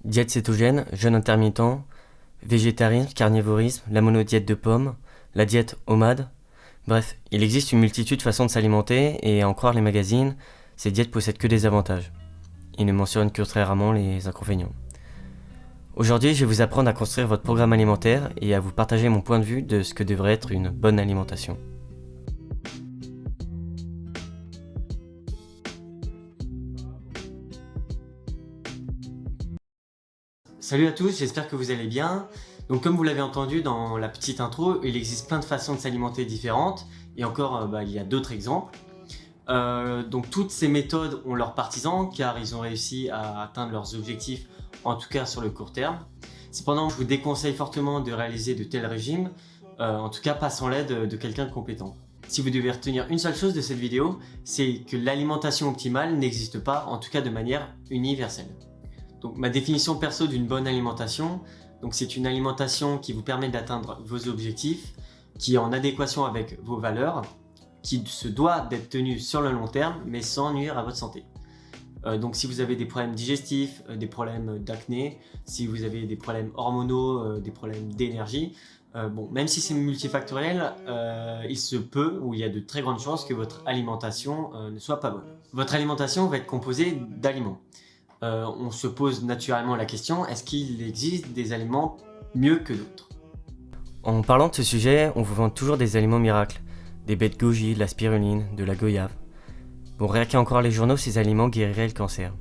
Diète cétogène, jeûne intermittent, végétarisme, carnivorisme, la monodiète de pommes, la diète OMAD. Bref, il existe une multitude de façons de s'alimenter et à en croire les magazines, ces diètes possèdent que des avantages. Ils ne mentionnent que très rarement les inconvénients. Aujourd'hui, je vais vous apprendre à construire votre programme alimentaire et à vous partager mon point de vue de ce que devrait être une bonne alimentation. Salut à tous, j'espère que vous allez bien. Donc comme vous l'avez entendu dans la petite intro, il existe plein de façons de s'alimenter différentes et encore il y a d'autres exemples. Donc toutes ces méthodes ont leurs partisans car ils ont réussi à atteindre leurs objectifs, en tout cas sur le court terme. Cependant, je vous déconseille fortement de réaliser de tels régimes, en tout cas pas sans l'aide de quelqu'un de compétent. Si vous devez retenir une seule chose de cette vidéo, c'est que l'alimentation optimale n'existe pas, en tout cas de manière universelle. Donc ma définition perso d'une bonne alimentation, c'est une alimentation qui vous permet d'atteindre vos objectifs, qui est en adéquation avec vos valeurs, qui se doit d'être tenue sur le long terme, mais sans nuire à votre santé. Donc si vous avez des problèmes digestifs, des problèmes d'acné, si vous avez des problèmes hormonaux, des problèmes d'énergie, même si c'est multifactoriel, il se peut, ou il y a de très grandes chances que votre alimentation ne soit pas bonne. Votre alimentation va être composée d'aliments. On se pose naturellement la question, est-ce qu'il existe des aliments mieux que d'autres? En parlant de ce sujet, on vous vend toujours des aliments miracles, des baies de goji, de la spiruline, de la goyave. Bon, rien qu'à encore les journaux, ces aliments guériraient le cancer.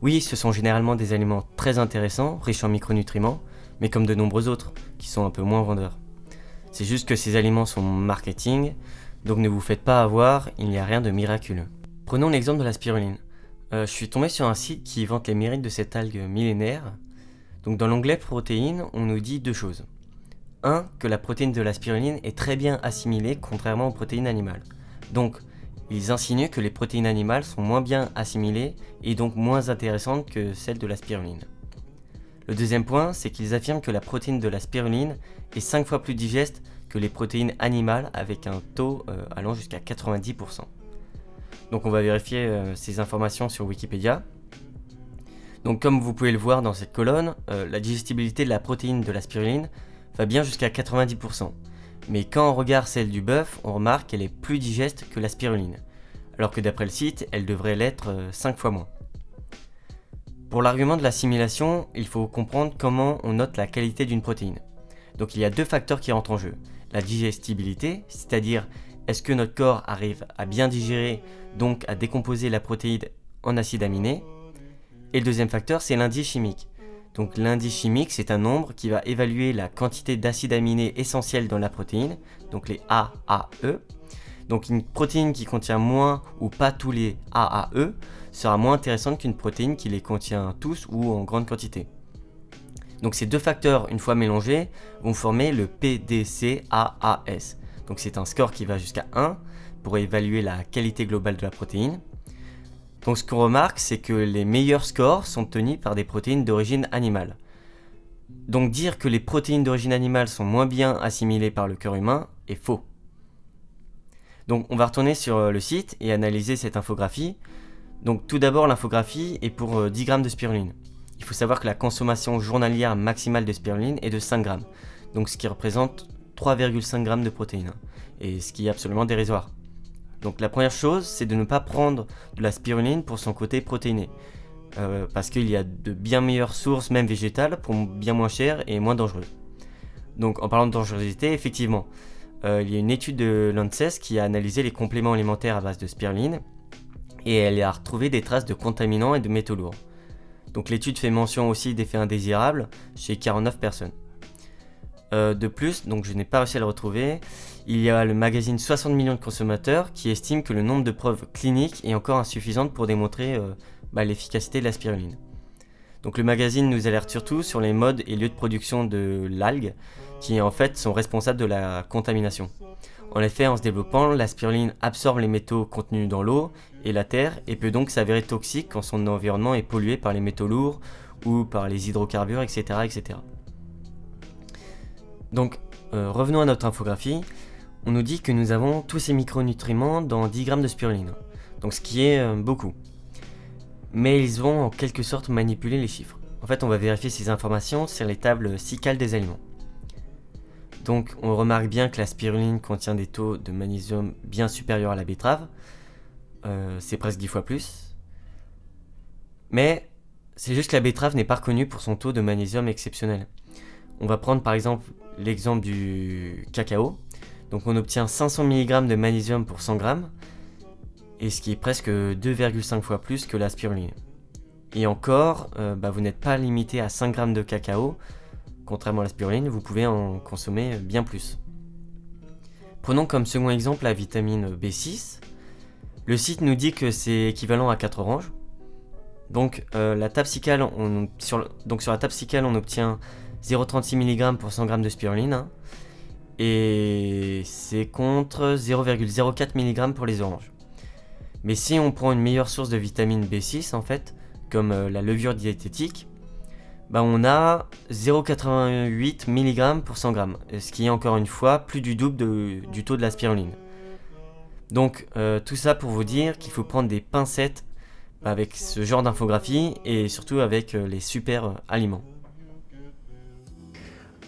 Oui, ce sont généralement des aliments très intéressants, riches en micronutriments, mais comme de nombreux autres, qui sont un peu moins vendeurs. C'est juste que ces aliments sont marketing, donc ne vous faites pas avoir, il n'y a rien de miraculeux. Prenons l'exemple de la spiruline. Je suis tombé sur un site qui vante les mérites de cette algue millénaire. Donc dans l'onglet protéines, on nous dit deux choses. 1. Que la protéine de la spiruline est très bien assimilée contrairement aux protéines animales. Donc ils insinuent que les protéines animales sont moins bien assimilées et donc moins intéressantes que celles de la spiruline. Le deuxième point, c'est qu'ils affirment que la protéine de la spiruline est 5 fois plus digeste que les protéines animales avec un taux allant jusqu'à 90%. Donc on va vérifier ces informations sur Wikipédia. Donc comme vous pouvez le voir dans cette colonne, la digestibilité de la protéine de la spiruline va bien jusqu'à 90%. Mais quand on regarde celle du bœuf, on remarque qu'elle est plus digeste que la spiruline. Alors que d'après le site, elle devrait l'être 5 fois moins. Pour l'argument de l'assimilation, il faut comprendre comment on note la qualité d'une protéine. Donc il y a deux facteurs qui rentrent en jeu. La digestibilité, c'est-à-dire est-ce que notre corps arrive à bien digérer, donc à décomposer la protéine en acides aminés. Et le deuxième facteur, c'est l'indice chimique. Donc l'indice chimique, c'est un nombre qui va évaluer la quantité d'acides aminés essentiels dans la protéine, donc les AAE. Donc une protéine qui contient moins ou pas tous les AAE sera moins intéressante qu'une protéine qui les contient tous ou en grande quantité. Donc ces deux facteurs, une fois mélangés, vont former le PDCAAS. Donc c'est un score qui va jusqu'à 1 pour évaluer la qualité globale de la protéine. Donc ce qu'on remarque, c'est que les meilleurs scores sont obtenus par des protéines d'origine animale. Donc dire que les protéines d'origine animale sont moins bien assimilées par le corps humain est faux. Donc on va retourner sur le site et analyser cette infographie. Donc tout d'abord, l'infographie est pour 10 grammes de spiruline. Il faut savoir que la consommation journalière maximale de spiruline est de 5 grammes, donc ce qui représente 3,5 grammes de protéines, et ce qui est absolument dérisoire. Donc la première chose, c'est de ne pas prendre de la spiruline pour son côté protéiné, parce qu'il y a de bien meilleures sources, même végétales, pour bien moins cher et moins dangereuses. Donc en parlant de dangerosité, effectivement, il y a une étude de l'ANSES qui a analysé les compléments alimentaires à base de spiruline, et elle a retrouvé des traces de contaminants et de métaux lourds. Donc l'étude fait mention aussi d'effets indésirables chez 49 personnes. De plus, donc je n'ai pas réussi à le retrouver, il y a le magazine 60 millions de consommateurs qui estime que le nombre de preuves cliniques est encore insuffisante pour démontrer l'efficacité de la spiruline. Donc le magazine nous alerte surtout sur les modes et lieux de production de l'algue qui en fait sont responsables de la contamination. En effet, en se développant, la spiruline absorbe les métaux contenus dans l'eau et la terre et peut donc s'avérer toxique quand son environnement est pollué par les métaux lourds ou par les hydrocarbures, etc. etc. Donc, revenons à notre infographie. On nous dit que nous avons tous ces micronutriments dans 10 grammes de spiruline, donc ce qui est beaucoup. Mais ils vont en quelque sorte manipuler les chiffres. en fait, on va vérifier ces informations sur les tables SICAL des aliments. Donc, on remarque bien que la spiruline contient des taux de magnésium bien supérieurs à la betterave. C'est presque 10 fois plus. Mais c'est juste que la betterave n'est pas reconnue pour son taux de magnésium exceptionnel. On va prendre par exemple l'exemple du cacao. Donc on obtient 500 mg de magnésium pour 100 g, et ce qui est presque 2,5 fois plus que la spiruline. Et encore, vous n'êtes pas limité à 5 g de cacao, contrairement à la spiruline, vous pouvez en consommer bien plus. Prenons comme second exemple la vitamine B6. Le site nous dit que c'est équivalent à 4 oranges. Donc, la table SICAL, sur la table SICAL, on obtient 0,36 mg pour 100 g de spiruline, hein, et c'est contre 0,04 mg pour les oranges. Mais si on prend une meilleure source de vitamine B6, en fait, comme la levure diététique, on a 0,88 mg pour 100 g, ce qui est encore une fois plus du double du taux de la spiruline. Donc, tout ça pour vous dire qu'il faut prendre des pincettes avec ce genre d'infographie et surtout avec les super aliments.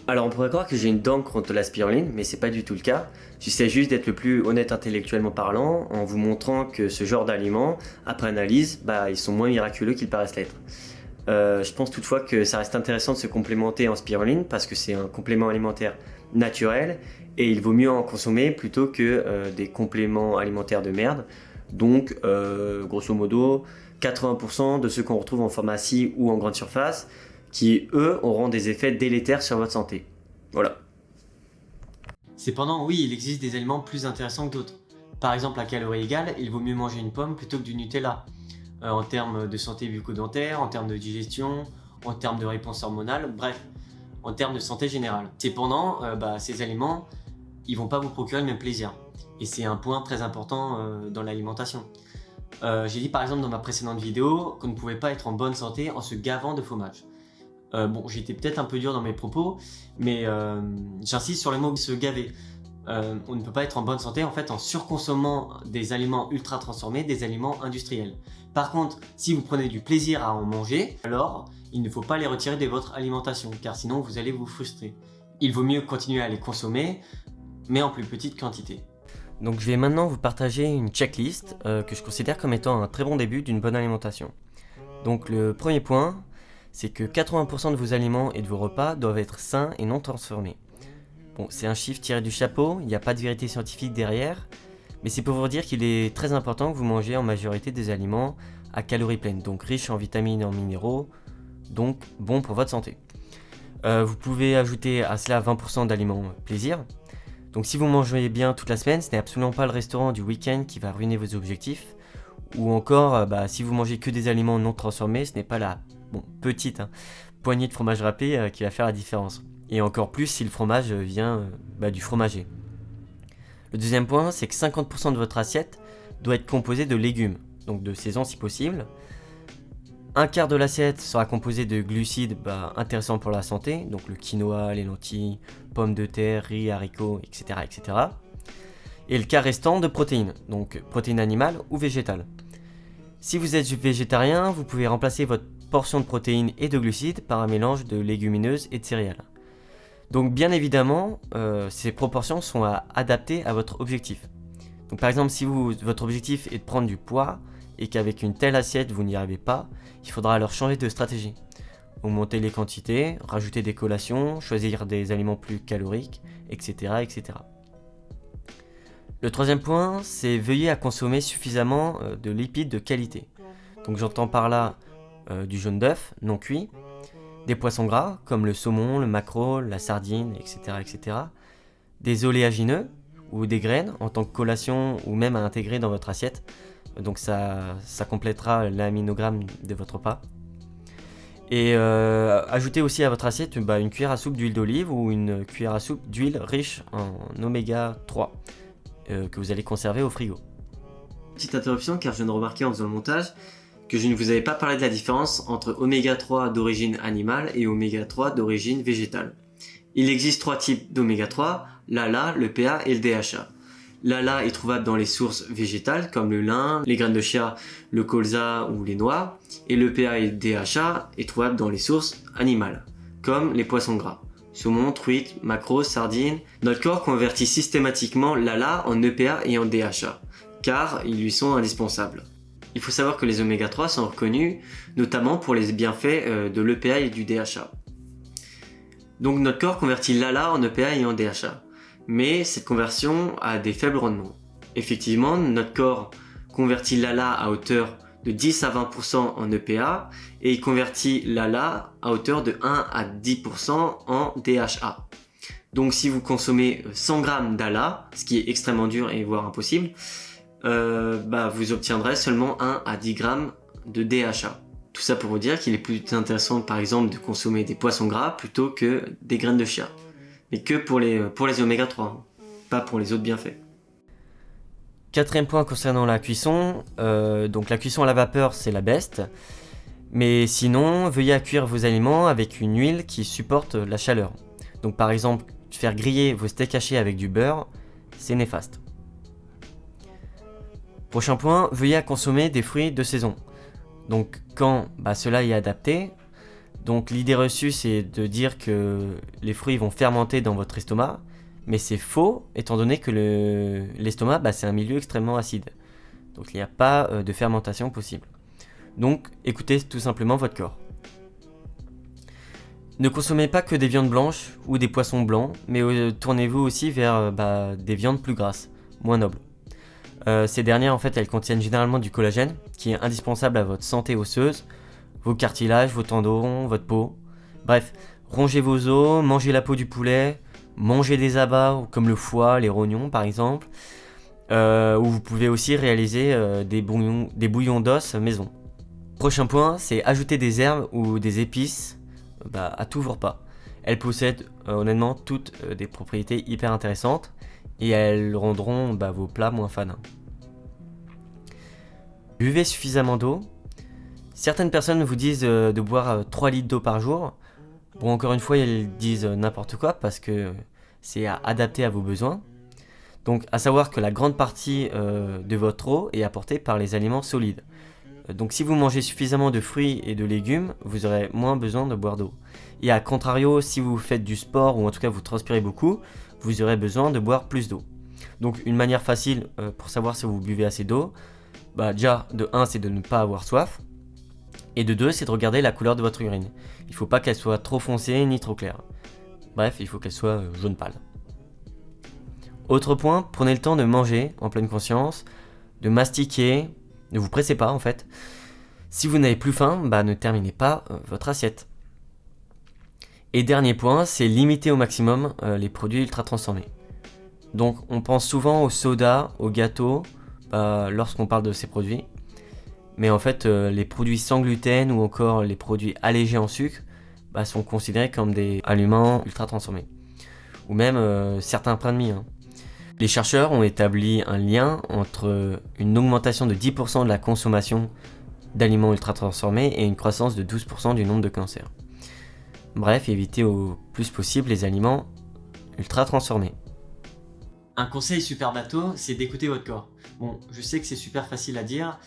Alors on pourrait croire que j'ai une dent contre la spiruline, mais c'est pas du tout le cas. J'essaie juste d'être le plus honnête intellectuellement parlant en vous montrant que ce genre d'aliments, après analyse, ils sont moins miraculeux qu'ils paraissent l'être. Je pense toutefois que ça reste intéressant de se complémenter en spiruline parce que c'est un complément alimentaire naturel et il vaut mieux en consommer plutôt que des compléments alimentaires de merde. Donc grosso modo 80% de ceux qu'on retrouve en pharmacie ou en grande surface qui, eux, auront des effets délétères sur votre santé. Voilà. Cependant, oui, il existe des aliments plus intéressants que d'autres. Par exemple, à calories égales, il vaut mieux manger une pomme plutôt que du Nutella. En termes de santé bucco-dentaire, en termes de digestion, en termes de réponse hormonale, bref, en termes de santé générale. Cependant, ces aliments, ils vont pas vous procurer le même plaisir. Et c'est un point très important dans l'alimentation. J'ai dit par exemple dans ma précédente vidéo qu'on ne pouvait pas être en bonne santé en se gavant de fromage. J'étais peut-être un peu dur dans mes propos, mais j'insiste sur le mot se gaver. On ne peut pas être en bonne santé en fait en surconsommant des aliments ultra transformés, des aliments industriels. Par contre, si vous prenez du plaisir à en manger, alors il ne faut pas les retirer de votre alimentation, car sinon vous allez vous frustrer. Il vaut mieux continuer à les consommer, mais en plus petite quantité. Donc je vais maintenant vous partager une checklist que je considère comme étant un très bon début d'une bonne alimentation. Donc le premier point, c'est que 80% de vos aliments et de vos repas doivent être sains et non transformés. Bon, c'est un chiffre tiré du chapeau, il n'y a pas de vérité scientifique derrière, mais c'est pour vous dire qu'il est très important que vous mangez en majorité des aliments à calories pleines, donc riches en vitamines et en minéraux, donc bons pour votre santé. Vous pouvez ajouter à cela 20% d'aliments plaisir. Donc si vous mangez bien toute la semaine, ce n'est absolument pas le restaurant du week-end qui va ruiner vos objectifs. Ou encore, si vous mangez que des aliments non transformés, ce n'est pas la petite poignée de fromage râpé qui va faire la différence. Et encore plus si le fromage vient du fromager. Le deuxième point, c'est que 50% de votre assiette doit être composée de légumes, donc de saison si possible. Un quart de l'assiette sera composé de glucides intéressants pour la santé, donc le quinoa, les lentilles, pommes de terre, riz, haricots, etc., etc. Et le quart restant de protéines, donc protéines animales ou végétales. Si vous êtes végétarien, vous pouvez remplacer votre portion de protéines et de glucides par un mélange de légumineuses et de céréales. Donc bien évidemment, ces proportions sont adaptées à votre objectif. Donc par exemple, si votre objectif est de prendre du poids et qu'avec une telle assiette vous n'y arrivez pas, il faudra alors changer de stratégie. Augmenter les quantités, rajouter des collations, choisir des aliments plus caloriques, etc., etc. Le troisième point, c'est veiller à consommer suffisamment de lipides de qualité. Donc j'entends par là du jaune d'œuf non cuit, des poissons gras comme le saumon, le maquereau, la sardine, etc., etc. Des oléagineux ou des graines en tant que collation ou même à intégrer dans votre assiette. Donc ça complétera l'aminogramme de votre repas. Et ajoutez aussi à votre assiette une cuillère à soupe d'huile d'olive ou une cuillère à soupe d'huile riche en oméga 3 que vous allez conserver au frigo. Petite interruption car je viens de remarquer en faisant le montage que je ne vous avais pas parlé de la différence entre oméga 3 d'origine animale et oméga 3 d'origine végétale. Il existe trois types d'oméga 3, l'ALA, le PA et le DHA. L'ALA est trouvable dans les sources végétales comme le lin, les graines de chia, le colza ou les noix. Et l'EPA et le DHA est trouvable dans les sources animales comme les poissons gras. Saumon, truite, maquereau, sardines. Notre corps convertit systématiquement l'ALA en EPA et en DHA, car ils lui sont indispensables. Il faut savoir que les oméga 3 sont reconnus notamment pour les bienfaits de l'EPA et du DHA. Donc notre corps convertit l'ALA en EPA et en DHA, mais cette conversion a des faibles rendements. Effectivement, notre corps convertit l'ALA à hauteur de 10 à 20% en EPA et il convertit l'ALA à hauteur de 1 à 10% en DHA. Donc si vous consommez 100 g d'ALA, ce qui est extrêmement dur et voire impossible, vous obtiendrez seulement 1 à 10 g de DHA. Tout ça pour vous dire qu'il est plus intéressant par exemple de consommer des poissons gras plutôt que des graines de chia. Mais que pour les oméga 3, pas pour les autres bienfaits. Quatrième point concernant la cuisson, donc la cuisson à la vapeur c'est la best, mais sinon veuillez à cuire vos aliments avec une huile qui supporte la chaleur. Donc par exemple faire griller vos steaks hachés avec du beurre, c'est néfaste. Prochain point, veuillez à consommer des fruits de saison. Donc quand cela est adapté, donc l'idée reçue c'est de dire que les fruits vont fermenter dans votre estomac, mais c'est faux étant donné que l'estomac c'est un milieu extrêmement acide. Donc il n'y a pas de fermentation possible. Donc écoutez tout simplement votre corps. Ne consommez pas que des viandes blanches ou des poissons blancs, mais tournez-vous aussi vers des viandes plus grasses, moins nobles. Ces dernières en fait elles contiennent généralement du collagène qui est indispensable à votre santé osseuse, vos cartilages, vos tendons, votre peau. Bref, rongez vos os, mangez la peau du poulet, mangez des abats comme le foie, les rognons par exemple, ou vous pouvez aussi réaliser des bouillons d'os maison. Prochain point, c'est ajouter des herbes ou des épices à tous vos repas. Elles possèdent honnêtement toutes des propriétés hyper intéressantes et elles rendront vos plats moins fades. Buvez suffisamment d'eau. Certaines personnes vous disent de boire 3 litres d'eau par jour. Bon, encore une fois, ils disent n'importe quoi parce que c'est adapté à vos besoins. Donc, à savoir que la grande partie de votre eau est apportée par les aliments solides. Donc, si vous mangez suffisamment de fruits et de légumes, vous aurez moins besoin de boire d'eau. Et à contrario, si vous faites du sport ou en tout cas vous transpirez beaucoup, vous aurez besoin de boire plus d'eau. Donc, une manière facile pour savoir si vous buvez assez d'eau, déjà, de 1, c'est de ne pas avoir soif. Et de 2, c'est de regarder la couleur de votre urine. Il ne faut pas qu'elle soit trop foncée ni trop claire. Bref, il faut qu'elle soit jaune pâle. Autre point, prenez le temps de manger en pleine conscience, de mastiquer, ne vous pressez pas en fait. Si vous n'avez plus faim, ne terminez pas votre assiette. Et dernier point, c'est limiter au maximum les produits ultra transformés. Donc on pense souvent aux sodas, aux gâteaux, lorsqu'on parle de ces produits. Mais en fait, les produits sans gluten ou encore les produits allégés en sucre sont considérés comme des aliments ultra transformés. Ou même certains pains de mie. Les chercheurs ont établi un lien entre une augmentation de 10% de la consommation d'aliments ultra transformés et une croissance de 12% du nombre de cancers. Bref, évitez au plus possible les aliments ultra transformés. Un conseil super bateau, c'est d'écouter votre corps. Bon, je sais que c'est super facile à dire,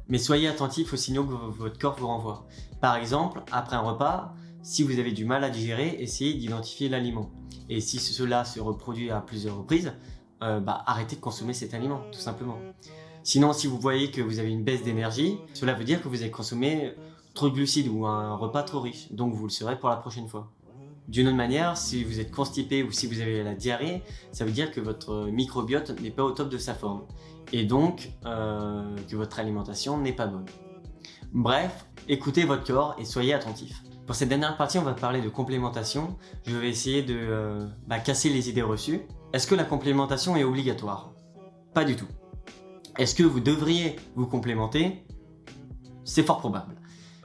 mais soyez attentif aux signaux que votre corps vous renvoie. Par exemple, après un repas, si vous avez du mal à digérer, essayez d'identifier l'aliment. Et si cela se reproduit à plusieurs reprises, arrêtez de consommer cet aliment, tout simplement. Sinon, si vous voyez que vous avez une baisse d'énergie, cela veut dire que vous avez consommé trop de glucides ou un repas trop riche, donc vous le saurez pour la prochaine fois. D'une autre manière, si vous êtes constipé ou si vous avez la diarrhée, ça veut dire que votre microbiote n'est pas au top de sa forme. Et donc que votre alimentation n'est pas bonne. Bref, écoutez votre corps et soyez attentif. Pour cette dernière partie, on va parler de complémentation. Je vais essayer de casser les idées reçues. Est-ce que la complémentation est obligatoire? Pas du tout. Est-ce que vous devriez vous complémenter? C'est fort probable.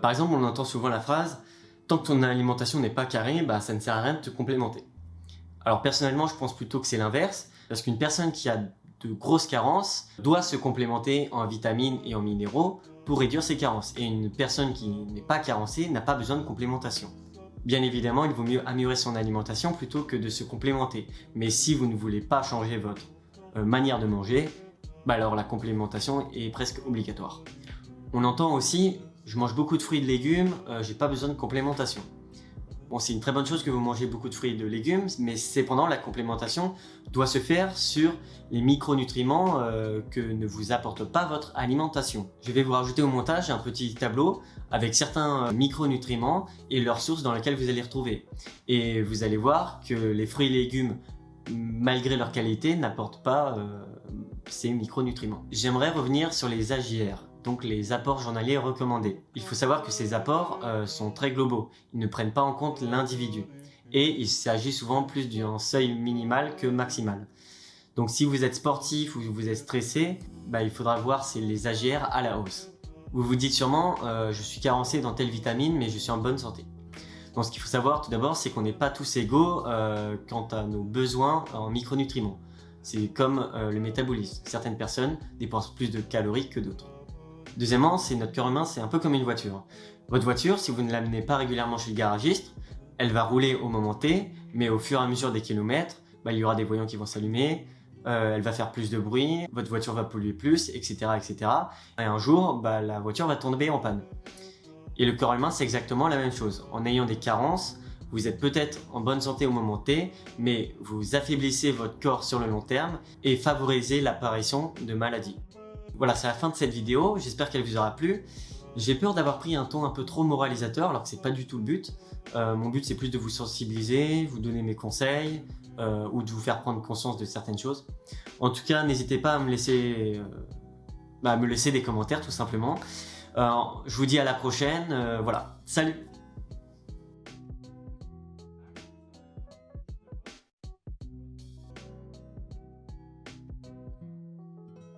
Par exemple, on entend souvent la phrase « Tant que ton alimentation n'est pas carrée, ça ne sert à rien de te complémenter ». Alors personnellement, je pense plutôt que c'est l'inverse, parce qu'une personne qui a de grosses carences doit se complémenter en vitamines et en minéraux pour réduire ses carences. Et une personne qui n'est pas carencée n'a pas besoin de complémentation. Bien évidemment, il vaut mieux améliorer son alimentation plutôt que de se complémenter. Mais si vous ne voulez pas changer votre manière de manger, alors la complémentation est presque obligatoire. On entend aussi, je mange beaucoup de fruits et de légumes, j'ai pas besoin de complémentation. Bon, c'est une très bonne chose que vous mangez beaucoup de fruits et de légumes, mais cependant la complémentation doit se faire sur les micronutriments que ne vous apporte pas votre alimentation. Je vais vous rajouter au montage un petit tableau avec certains micronutriments et leurs sources dans lesquelles vous allez retrouver. Et vous allez voir que les fruits et légumes, malgré leur qualité, n'apportent pas ces micronutriments. J'aimerais revenir sur les AJR. Donc les apports journaliers recommandés. Il faut savoir que ces apports sont très globaux, ils ne prennent pas en compte l'individu et il s'agit souvent plus d'un seuil minimal que maximal. Donc si vous êtes sportif ou vous êtes stressé, il faudra voir les AGR à la hausse. Vous vous dites sûrement je suis carencé dans telle vitamine mais je suis en bonne santé. Donc ce qu'il faut savoir tout d'abord, c'est qu'on n'est pas tous égaux quant à nos besoins en micronutriments. C'est comme le métabolisme, certaines personnes dépensent plus de calories que d'autres. Deuxièmement, c'est notre corps humain, c'est un peu comme une voiture. Votre voiture, si vous ne l'amenez pas régulièrement chez le garagiste, elle va rouler au moment T, mais au fur et à mesure des kilomètres, il y aura des voyants qui vont s'allumer, elle va faire plus de bruit, votre voiture va polluer plus, etc. etc. Et un jour, la voiture va tomber en panne. Et le corps humain, c'est exactement la même chose. En ayant des carences, vous êtes peut-être en bonne santé au moment T, mais vous affaiblissez votre corps sur le long terme et favorisez l'apparition de maladies. Voilà, c'est la fin de cette vidéo, j'espère qu'elle vous aura plu. J'ai peur d'avoir pris un ton un peu trop moralisateur alors que c'est pas du tout le but. Mon but c'est plus de vous sensibiliser, vous donner mes conseils ou de vous faire prendre conscience de certaines choses. En tout cas, n'hésitez pas à me laisser des commentaires tout simplement. Je vous dis à la prochaine, voilà, salut!